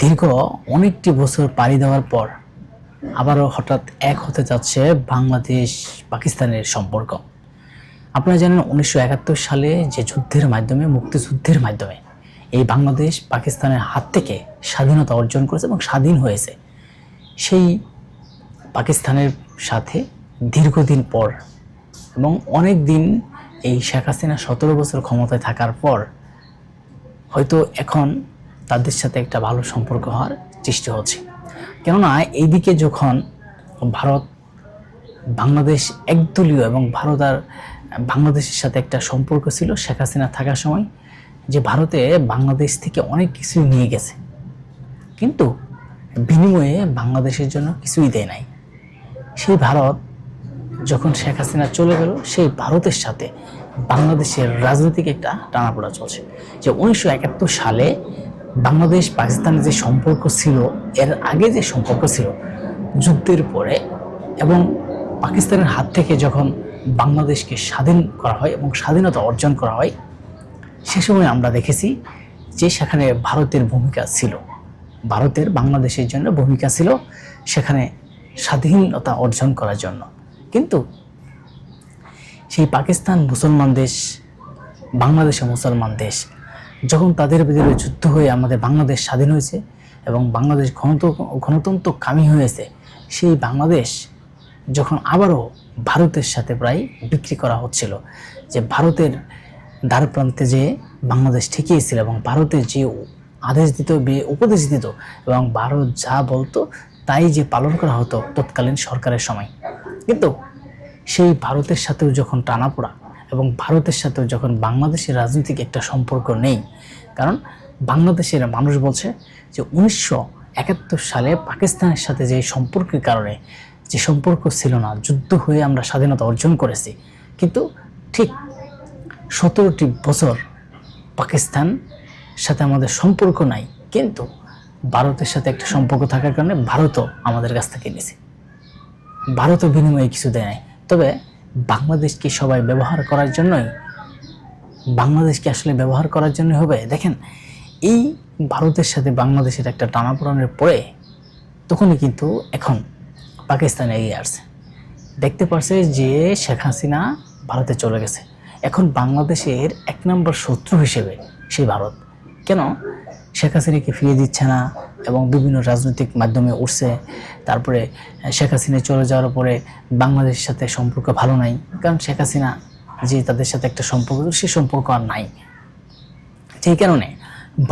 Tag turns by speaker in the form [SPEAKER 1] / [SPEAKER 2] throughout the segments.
[SPEAKER 1] দীর্ঘ অনেকটি বছর পাড়ি দেওয়ার পর আবারও হঠাৎ এক হতে যাচ্ছে বাংলাদেশ পাকিস্তানের সম্পর্ক। আপনারা জানেন 1971 সালে যে যুদ্ধের মাধ্যমে, মুক্তিযুদ্ধের মাধ্যমে এই বাংলাদেশ পাকিস্তানের হাত থেকে স্বাধীনতা অর্জন করেছে এবং স্বাধীন হয়েছে। সেই পাকিস্তানের সাথে দীর্ঘদিন পর এবং অনেক দিন এই শেখ হাসিনা 17 বছর ক্ষমতায় থাকার পর হয়তো এখন তাদের সাথে একটা ভালো সম্পর্ক হওয়ার সৃষ্টি হচ্ছে। কেননা এইদিকে যখন ভারত বাংলাদেশ একদলীয় এবং ভারত আর বাংলাদেশের সাথে একটা সম্পর্ক ছিল শেখ হাসিনা থাকার সময়, যে ভারতে বাংলাদেশ থেকে অনেক কিছুই নিয়ে গেছে, কিন্তু বিনিময়ে বাংলাদেশের জন্য কিছুই দেয় নাই। সেই ভারত যখন শেখ হাসিনা চলে গেল, সেই ভারতের সাথে বাংলাদেশের রাজনৈতিক একটা টানাপোড়া চলছে। যে 1971 সালে বাংলাদেশ পাকিস্তানের যে সম্পর্ক ছিল, এর আগে যে সম্পর্ক ছিল যুদ্ধের পরে, এবং পাকিস্তানের হাত থেকে যখন বাংলাদেশকে স্বাধীন করা হয় এবং স্বাধীনতা অর্জন করা হয়, সে সময় আমরা দেখেছি যে সেখানে ভারতের ভূমিকা ছিল, ভারতের বাংলাদেশের জন্য ভূমিকা ছিল সেখানে স্বাধীনতা অর্জন করার জন্য। কিন্তু সেই পাকিস্তান মুসলমান দেশ, বাংলাদেশে মুসলমান দেশ, যখন তাদের ভিতরে যুদ্ধ হয়ে আমাদের বাংলাদেশ স্বাধীন হয়েছে এবং বাংলাদেশ গণতন্ত্রকামী হয়েছে, সেই বাংলাদেশ যখন আবারও ভারতের সাথে প্রায় বিক্রি করা হচ্ছিল, যে ভারতের দ্বার প্রান্তে যে বাংলাদেশ ঠেকিয়েছিল এবং ভারতের যে আদেশ দিত, উপদেশ দিত এবং ভারত যা বলতো তাই যে পালন করা হতো তৎকালীন সরকারের সময়। কিন্তু সেই ভারতের সাথেও যখন টানাপোড়া এবং ভারতের সাথেও যখন বাংলাদেশের রাজনৈতিক একটা সম্পর্ক নেই, কারণ বাংলাদেশের মানুষ বলছে যে 1971 সালে পাকিস্তানের সাথে যে সম্পর্কের কারণে, যে সম্পর্ক ছিল না, যুদ্ধ হয়ে আমরা স্বাধীনতা অর্জন করেছি, কিন্তু ঠিক 17টি বছর পাকিস্তান সাথে আমাদের সম্পর্ক নাই, কিন্তু ভারতের সাথে একটা সম্পর্ক থাকার কারণে ভারতও আমাদের কাছ থেকে নিয়েছে, ভারতও বিনিময়ে কিছু দেয় নাই। তবে বাংলাদেশকে সবাই ব্যবহার করার জন্যই, বাংলাদেশকে আসলে ব্যবহার করার জন্য হবে। দেখেন, এই ভারতের সাথে বাংলাদেশের একটা টানাপোড়েনের পরে তখনই কিন্তু এখন পাকিস্তান এগিয়ে আসছে, দেখতে পারছে যে শেখ হাসিনা ভারতে চলে গেছে, এখন বাংলাদেশের 1 নম্বর শত্রু হিসেবে সেই ভারত কেন শেখ হাসিনাকে ফিরিয়ে দিচ্ছে না এবং বিভিন্ন রাজনৈতিক মাধ্যমে উঠছে। তারপরে শেখ হাসিনা চলে যাওয়ার পরে বাংলাদেশের সাথে সম্পর্ক ভালো নাই, কারণ শেখ হাসিনা যে তাদের সাথে একটা সম্পর্ক, সে সম্পর্ক আর নাই। সেই কারণে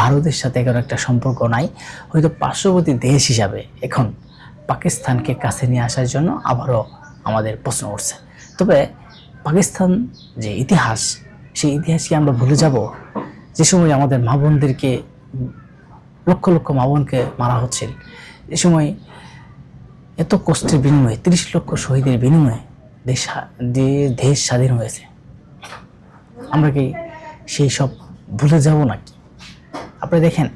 [SPEAKER 1] ভারতের সাথে এখন একটা সম্পর্ক নাই, হয়তো পার্শ্ববর্তী দেশ হিসাবে এখন পাকিস্তানকে কাছে নিয়ে আসার জন্য আবারও আমাদের প্রশ্ন উঠছে। তবে পাকিস্তান যে ইতিহাস, সেই ইতিহাসকে আমরা ভুলে যাব যে সময় আমাদের মা বোনদেরকে, লক্ষ লক্ষ মা বোনকে মারা হচ্ছিল, এ সময় এত কষ্টের বিনিময়ে 30 লক্ষ শহীদের বিনিময়ে দেশ স্বাধীন হয়েছে। আমরা কি সেই সব ভুলে যাব নাকি? আপনি দেখেন,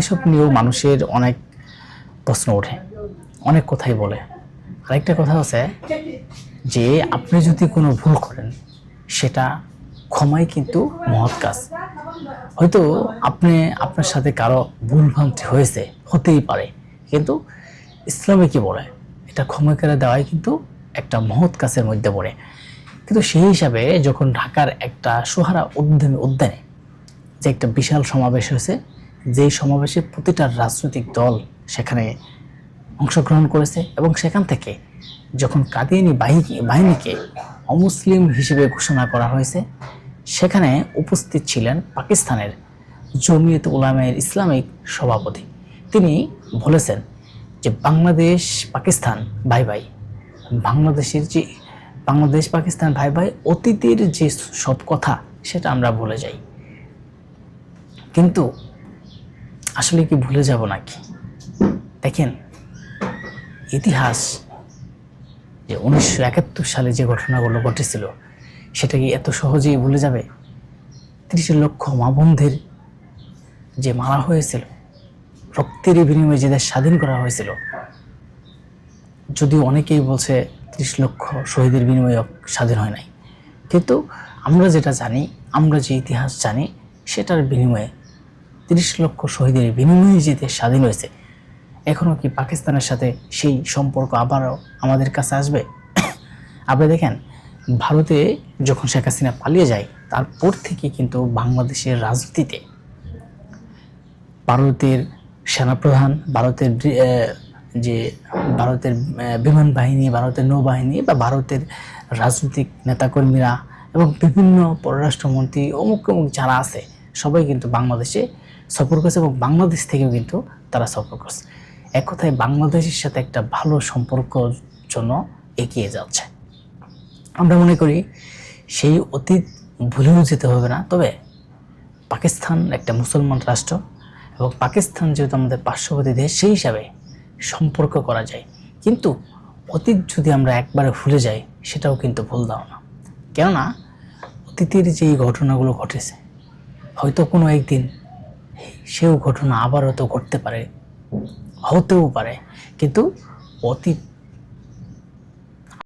[SPEAKER 1] এসব নিয়েও মানুষের অনেক প্রশ্ন ওঠে, অনেক কথাই বলে। আরেকটা কথা আছে যে আপনি যদি কোনো ভুল করেন, সেটা ক্ষমাই কিন্তু মহৎ কাজ। হয়তো আপনার সাথে কারো ভুলভ্রান্তি হয়েছে, হতেই পারে, কিন্তু ইসলামে কি বলে, এটা ক্ষমা করে দেওয়াই কিন্তু একটা মহৎ কাজের মধ্যে পড়ে। কিন্তু সেই হিসাবে যখন ঢাকার একটা সোহারা উদ্যানে যে একটা বিশাল সমাবেশ হয়েছে, যেই সমাবেশে প্রতিটা রাজনৈতিক দল সেখানে অংশগ্রহণ করেছে এবং সেখান থেকে যখন কাদিয়ানী বাহিনীকে অমুসলিম হিসেবে ঘোষণা করা হয়েছে, সেখানে উপস্থিত ছিলেন পাকিস্তানের জমিয়ত উলামায়ে ইসলামিক সভাপতি। তিনি বলেছেন যে বাংলাদেশ পাকিস্তান ভাই ভাই, বাংলাদেশ পাকিস্তান ভাই ভাই, অতীতের যে সব কথা সেটা আমরা ভুলে যাই, কিন্তু আসলে কি ভুলে যাব নাকি? দেখেন, ইতিহাস যে 1971 সালে যে ঘটনাগুলো ঘটেছিল, সেটা কি এত সহজেই ভুলে যাবে? 30 লক্ষ মা বোনদের যে মারা হয়েছিল, রক্তের বিনিময়ে যে দেশ স্বাধীন করা হয়েছিল, যদিও অনেকেই বলছে 30 লক্ষ শহীদের বিনিময়ে স্বাধীন হয় নাই, কিন্তু আমরা যেটা জানি, আমরা যে ইতিহাস জানি, সেটার বিনিময়ে 30 লক্ষ শহীদের বিনিময়ে যে দেশ স্বাধীন হয়েছে, এখনও কি পাকিস্তানের সাথে সেই সম্পর্ক আবারও আমাদের কাছে আসবে? আপনি দেখেন, ভারতে যখন শেখ হাসিনা পালিয়ে যায় তারপর থেকে কিন্তু বাংলাদেশের রাজনীতিতে ভারতের সেনাপ্রধান, যে ভারতের বিমান বাহিনী, ভারতের নৌবাহিনী বা ভারতের রাজনৈতিক নেতাকর্মীরা এবং বিভিন্ন পররাষ্ট্রমন্ত্রী অমুক অমুক যারা আছে সবাই কিন্তু বাংলাদেশে সফর করছে এবং বাংলাদেশ থেকেও কিন্তু তারা সফর করছে। এক কথায় বাংলাদেশের সাথে একটা ভালো সম্পর্কর জন্য এগিয়ে যাচ্ছে। আমরা মনে করি সেই অতীত ভুলেও যেতে হবে না। তবে পাকিস্তান একটা মুসলমান রাষ্ট্র এবং পাকিস্তান যেহেতু আমাদের পার্শ্ববর্তী দেশ, সেই হিসাবে সম্পর্ক করা যায়, কিন্তু অতীত যদি আমরা একবারে ভুলে যাই সেটাও কিন্তু ভুল ধারণা। কেননা অতীতের যেই ঘটনাগুলো ঘটেছে হয়তো কোনো একদিন সেও ঘটনা আবার হয়তো ঘটতে পারে, হতেও পারে, কিন্তু অতীত